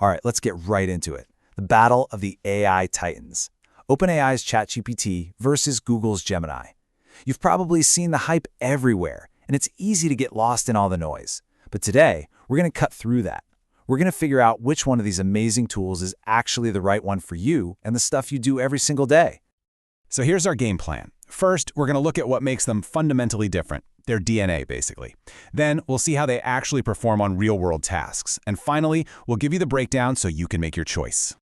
All right, let's get right into it. The battle of the AI titans. OpenAI's ChatGPT versus Google's Gemini. You've probably seen the hype everywhere, and it's easy to get lost in all the noise. But today, we're going to cut through that. We're going to figure out which one of these amazing tools is actually the right one for you and the stuff you do every single day. So here's our game plan. First, we're going to look at what makes them fundamentally different, their DNA, basically. Then, we'll see how they actually perform on real-world tasks. And finally, we'll give you the breakdown so you can make your choice.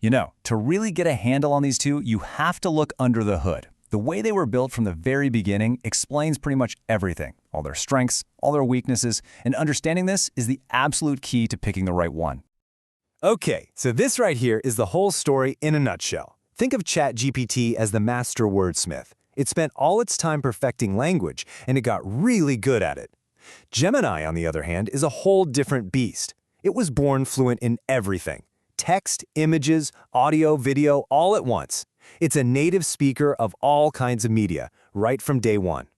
You know, to really get a handle on these two, you have to look under the hood. The way they were built from the very beginning explains pretty much everything, all their strengths, all their weaknesses, and understanding this is the absolute key to picking the right one. Okay, so this right here is the whole story in a nutshell. Think of ChatGPT as the master wordsmith. It spent all its time perfecting language, and it got really good at it. Gemini, on the other hand, is a whole different beast. It was born fluent in everything. Text, images, audio, video, all at once. It's a native speaker of all kinds of media, right from day one.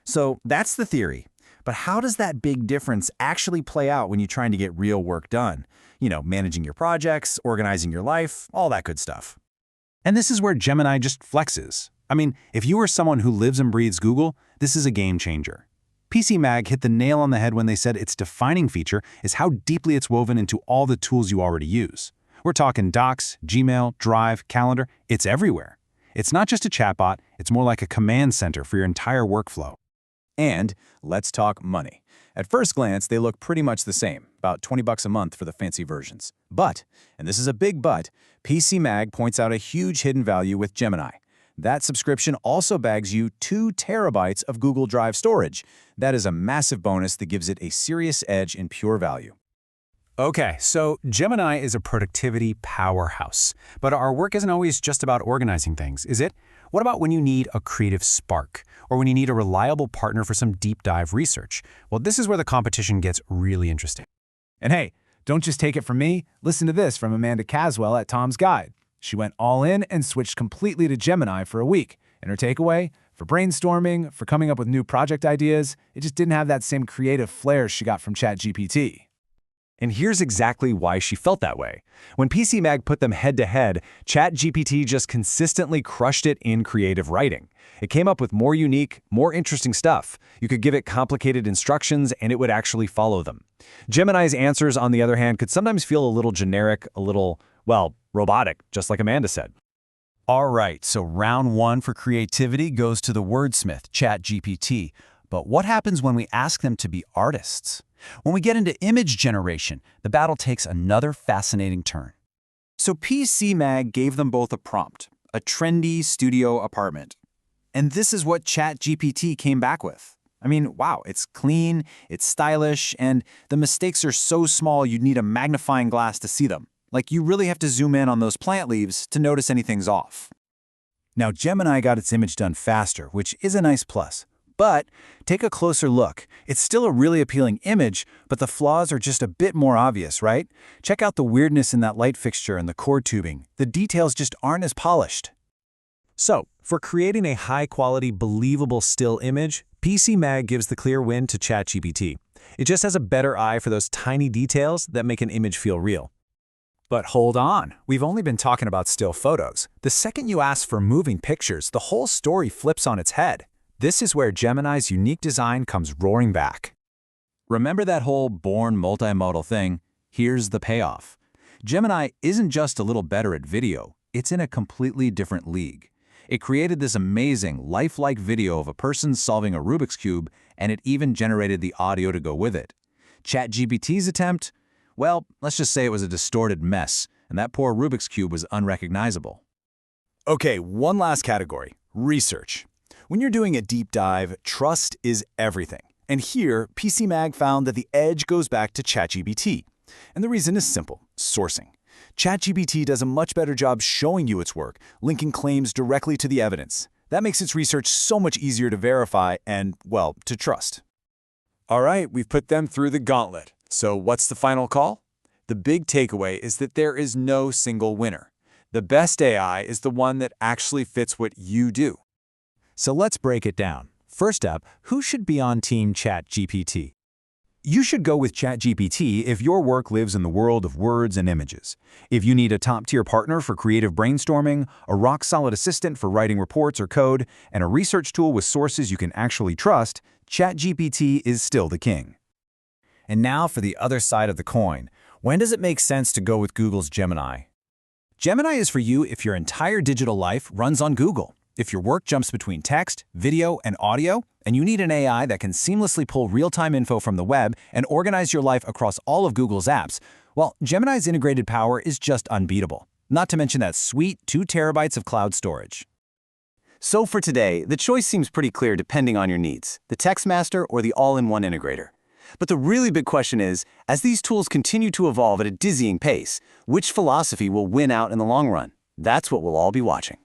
So that's the theory. But how does that big difference actually play out when you're trying to get real work done? You know, managing your projects, organizing your life, all that good stuff. And this is where Gemini just flexes. I mean, if you are someone who lives and breathes Google, this is a game changer. PC Mag hit the nail on the head when they said its defining feature is how deeply it's woven into all the tools you already use. We're talking Docs, Gmail, Drive, Calendar, it's everywhere. It's not just a chatbot, it's more like a command center for your entire workflow. And let's talk money. At first glance, they look pretty much the same, about $20 a month for the fancy versions. But, and this is a big but, PC Mag points out a huge hidden value with Gemini. That subscription also bags you 2 terabytes of Google Drive storage. That is a massive bonus that gives it a serious edge in pure value. Okay, so Gemini is a productivity powerhouse. But our work isn't always just about organizing things, is it? What about when you need a creative spark? Or when you need a reliable partner for some deep dive research? Well, this is where the competition gets really interesting. And hey, don't just take it from me. Listen to this from Amanda Caswell at Tom's Guide. She went all in and switched completely to Gemini for a week. And her takeaway? For brainstorming, for coming up with new project ideas, it just didn't have that same creative flair she got from ChatGPT. And here's exactly why she felt that way. When PC Mag put them head-to-head, ChatGPT just consistently crushed it in creative writing. It came up with more unique, more interesting stuff. You could give it complicated instructions and it would actually follow them. Gemini's answers, on the other hand, could sometimes feel a little generic, a little, well, robotic, just like Amanda said. All right, so round 1 for creativity goes to the wordsmith, ChatGPT. But what happens when we ask them to be artists? When we get into image generation, the battle takes another fascinating turn. So PC Mag gave them both a prompt, a trendy studio apartment. And this is what ChatGPT came back with. I mean, wow, it's clean, it's stylish, and the mistakes are so small you'd need a magnifying glass to see them. Like you really have to zoom in on those plant leaves to notice anything's off. Now, Gemini got its image done faster, which is a nice plus. But take a closer look. It's still a really appealing image, but the flaws are just a bit more obvious, right? Check out the weirdness in that light fixture and the cord tubing. The details just aren't as polished. So, for creating a high-quality, believable still image, PC Mag gives the clear win to ChatGPT. It just has a better eye for those tiny details that make an image feel real. But hold on, we've only been talking about still photos. The second you ask for moving pictures, the whole story flips on its head. This is where Gemini's unique design comes roaring back. Remember that whole born multimodal thing? Here's the payoff. Gemini isn't just a little better at video, it's in a completely different league. It created this amazing, lifelike video of a person solving a Rubik's Cube, and it even generated the audio to go with it. ChatGPT's attempt? Well, let's just say it was a distorted mess, and that poor Rubik's Cube was unrecognizable. Okay, one last category, research. When you're doing a deep dive, trust is everything. And here, PC Mag found that the edge goes back to ChatGPT. And the reason is simple, sourcing. ChatGPT does a much better job showing you its work, linking claims directly to the evidence. That makes its research so much easier to verify and, well, to trust. All right, we've put them through the gauntlet. So what's the final call? The big takeaway is that there is no single winner. The best AI is the one that actually fits what you do. So let's break it down. First up, who should be on Team ChatGPT? You should go with ChatGPT if your work lives in the world of words and images. If you need a top-tier partner for creative brainstorming, a rock-solid assistant for writing reports or code, and a research tool with sources you can actually trust, ChatGPT is still the king. And now for the other side of the coin. When does it make sense to go with Google's Gemini? Gemini is for you if your entire digital life runs on Google. If your work jumps between text, video, and audio, and you need an AI that can seamlessly pull real-time info from the web and organize your life across all of Google's apps, well, Gemini's integrated power is just unbeatable. Not to mention that sweet 2 terabytes of cloud storage. So for today, the choice seems pretty clear depending on your needs, the text master or the all-in-one integrator. But the really big question is, as these tools continue to evolve at a dizzying pace, which philosophy will win out in the long run? That's what we'll all be watching.